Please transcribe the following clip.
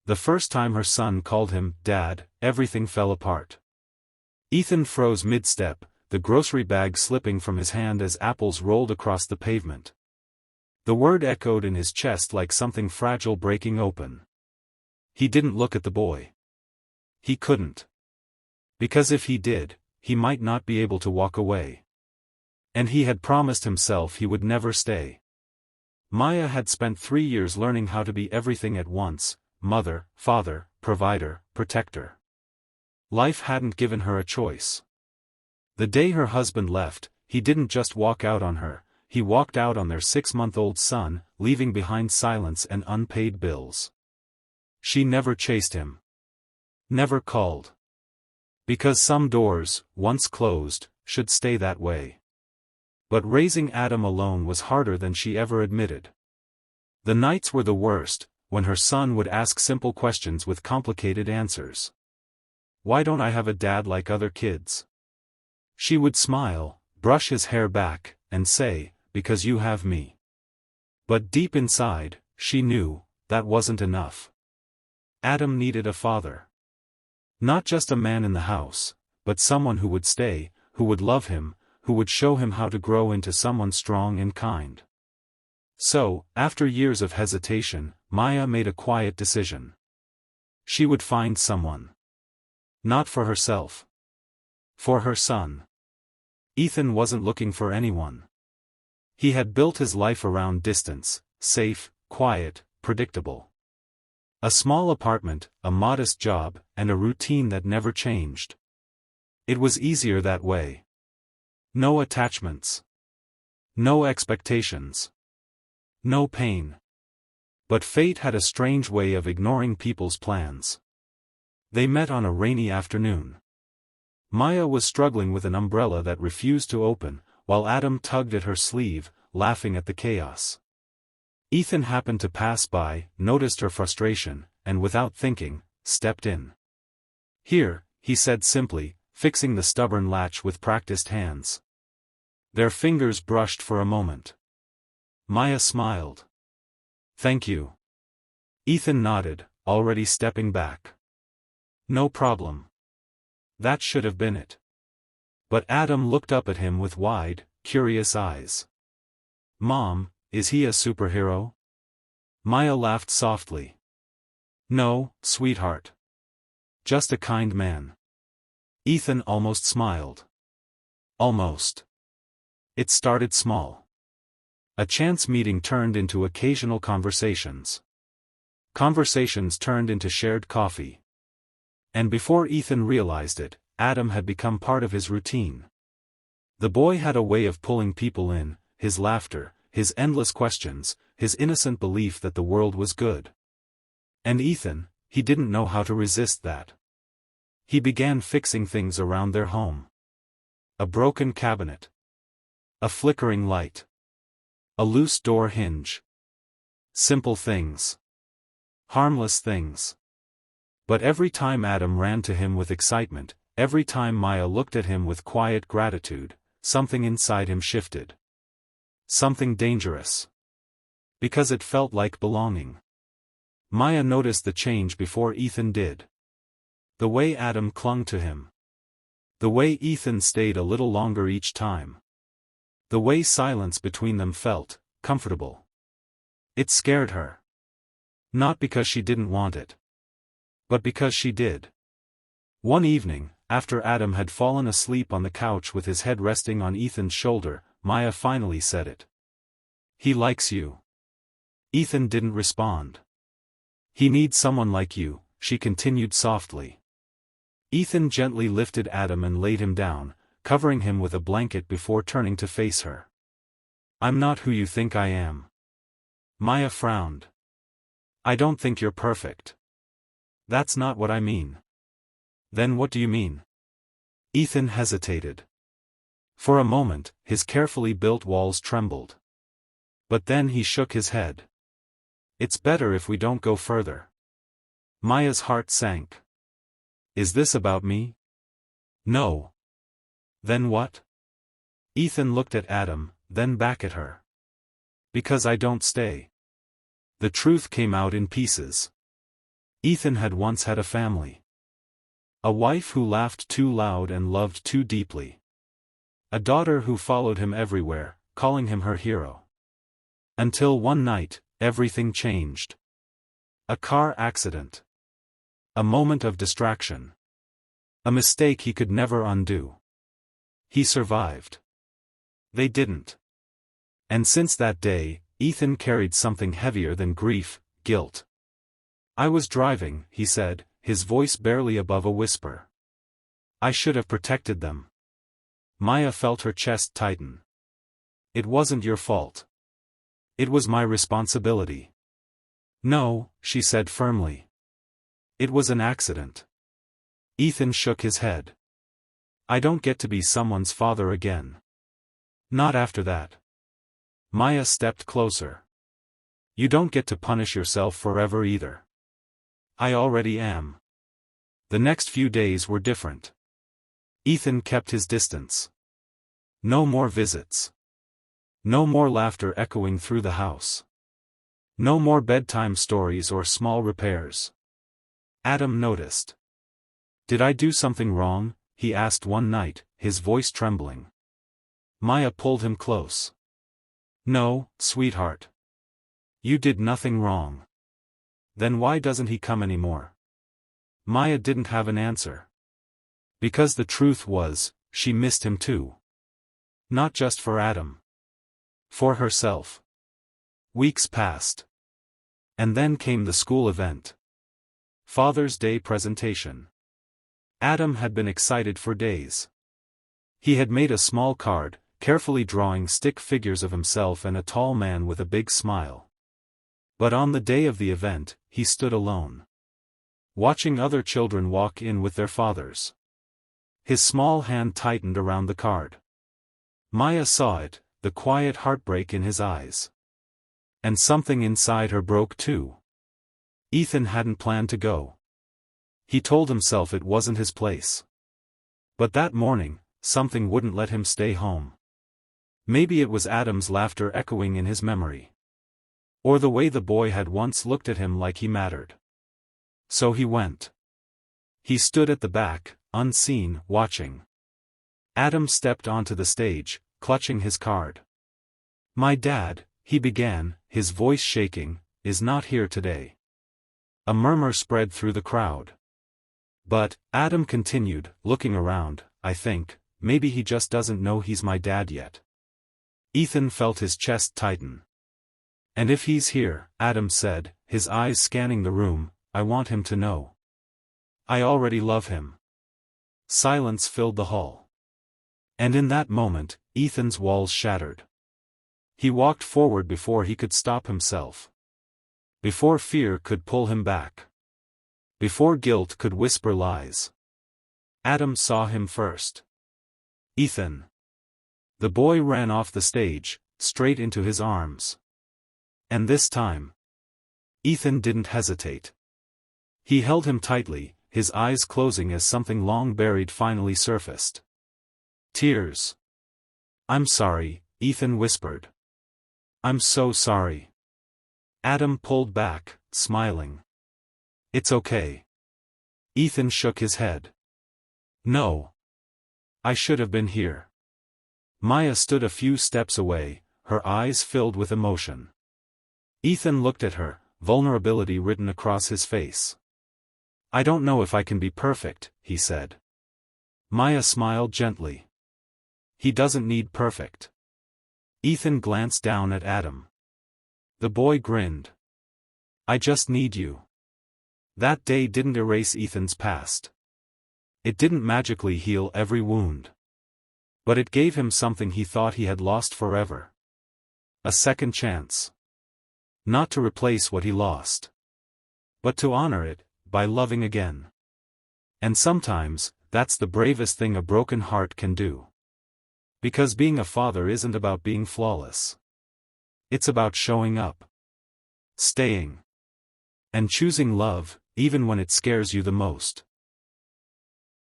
The first time her son called him Dad, everything fell apart. Ethan froze mid-step, the grocery bag slipping from his hand as apples rolled across the pavement. The word echoed in his chest like something fragile breaking open. He didn't look at the boy. He couldn't. Because if he did, he might not be able to walk away. And he had promised himself he would never stay. Maya had spent 3 years learning how to be everything at once: mother, father, provider, protector. Life hadn't given her a choice. The day her husband left, he didn't just walk out on her, he walked out on their 6-month-old son, leaving behind silence and unpaid bills. She never chased him. Never called. Because some doors, once closed, should stay that way. But raising Adam alone was harder than she ever admitted. The nights were the worst, when her son would ask simple questions with complicated answers. "Why don't I have a dad like other kids?" She would smile, brush his hair back, and say, "Because you have me." But deep inside, she knew, that wasn't enough. Adam needed a father. Not just a man in the house, but someone who would stay, who would love him, who would show him how to grow into someone strong and kind. So, after years of hesitation, Maya made a quiet decision. She would find someone. Not for herself. For her son. Ethan wasn't looking for anyone. He had built his life around distance, safe, quiet, predictable. A small apartment, a modest job, and a routine that never changed. It was easier that way. No attachments. No expectations. No pain. But fate had a strange way of ignoring people's plans. They met on a rainy afternoon. Maya was struggling with an umbrella that refused to open, while Adam tugged at her sleeve, laughing at the chaos. Ethan happened to pass by, noticed her frustration, and without thinking, stepped in. "Here," he said simply, fixing the stubborn latch with practiced hands. Their fingers brushed for a moment. Maya smiled. "Thank you." Ethan nodded, already stepping back. "No problem." That should have been it. But Adam looked up at him with wide, curious eyes. "Mom, is he a superhero?" Maya laughed softly. "No, sweetheart. Just a kind man." Ethan almost smiled. Almost. It started small. A chance meeting turned into occasional conversations. Conversations turned into shared coffee. And before Ethan realized it, Adam had become part of his routine. The boy had a way of pulling people in, his laughter, his endless questions, his innocent belief that the world was good. And Ethan, he didn't know how to resist that. He began fixing things around their home. A broken cabinet. A flickering light. A loose door hinge. Simple things. Harmless things. But every time Adam ran to him with excitement, every time Maya looked at him with quiet gratitude, something inside him shifted. Something dangerous. Because it felt like belonging. Maya noticed the change before Ethan did. The way Adam clung to him. The way Ethan stayed a little longer each time. The way silence between them felt comfortable. It scared her. Not because she didn't want it. But because she did. One evening, after Adam had fallen asleep on the couch with his head resting on Ethan's shoulder, Maya finally said it. "He likes you." Ethan didn't respond. "He needs someone like you," she continued softly. Ethan gently lifted Adam and laid him down, covering him with a blanket before turning to face her. "I'm not who you think I am." Maya frowned. "I don't think you're perfect." "That's not what I mean." "Then what do you mean?" Ethan hesitated. For a moment, his carefully built walls trembled. But then he shook his head. "It's better if we don't go further." Maya's heart sank. "Is this about me?" "No." "Then what?" Ethan looked at Adam, then back at her. "Because I don't stay." The truth came out in pieces. Ethan had once had a family. A wife who laughed too loud and loved too deeply. A daughter who followed him everywhere, calling him her hero. Until one night, everything changed. A car accident. A moment of distraction. A mistake he could never undo. He survived. They didn't. And since that day, Ethan carried something heavier than grief, guilt. "I was driving," he said, his voice barely above a whisper. "I should have protected them." Maya felt her chest tighten. "It wasn't your fault. It was my responsibility." "No," she said firmly. "It was an accident." Ethan shook his head. "I don't get to be someone's father again. Not after that." Maya stepped closer. "You don't get to punish yourself forever either." "I already am." The next few days were different. Ethan kept his distance. No more visits. No more laughter echoing through the house. No more bedtime stories or small repairs. Adam noticed. "Did I do something wrong?" he asked one night, his voice trembling. Maya pulled him close. "No, sweetheart. You did nothing wrong." "Then why doesn't he come anymore?" Maya didn't have an answer. Because the truth was, she missed him too. Not just for Adam. For herself. Weeks passed. And then came the school event. Father's Day presentation. Adam had been excited for days. He had made a small card, carefully drawing stick figures of himself and a tall man with a big smile. But on the day of the event, he stood alone. Watching other children walk in with their fathers. His small hand tightened around the card. Maya saw it, the quiet heartbreak in his eyes. And something inside her broke too. Ethan hadn't planned to go. He told himself it wasn't his place. But that morning, something wouldn't let him stay home. Maybe it was Adam's laughter echoing in his memory. Or the way the boy had once looked at him like he mattered. So he went. He stood at the back, unseen, watching. Adam stepped onto the stage, clutching his card. "My dad," he began, his voice shaking, "is not here today." A murmur spread through the crowd. "But," Adam continued, looking around, "I think, maybe he just doesn't know he's my dad yet." Ethan felt his chest tighten. "And if he's here," Adam said, his eyes scanning the room, "I want him to know. I already love him." Silence filled the hall. And in that moment, Ethan's walls shattered. He walked forward before he could stop himself. Before fear could pull him back. Before guilt could whisper lies. Adam saw him first. "Ethan." The boy ran off the stage, straight into his arms. And this time, Ethan didn't hesitate. He held him tightly, his eyes closing as something long buried finally surfaced. Tears. "I'm sorry," Ethan whispered. "I'm so sorry." Adam pulled back, smiling. "It's okay." Ethan shook his head. "No. I should have been here." Maya stood a few steps away, her eyes filled with emotion. Ethan looked at her, vulnerability written across his face. "I don't know if I can be perfect," he said. Maya smiled gently. "He doesn't need perfect." Ethan glanced down at Adam. The boy grinned. "I just need you." That day didn't erase Ethan's past. It didn't magically heal every wound. But it gave him something he thought he had lost forever. A second chance. Not to replace what he lost. But to honor it, by loving again. And sometimes, that's the bravest thing a broken heart can do. Because being a father isn't about being flawless. It's about showing up. Staying. And choosing love, even when it scares you the most.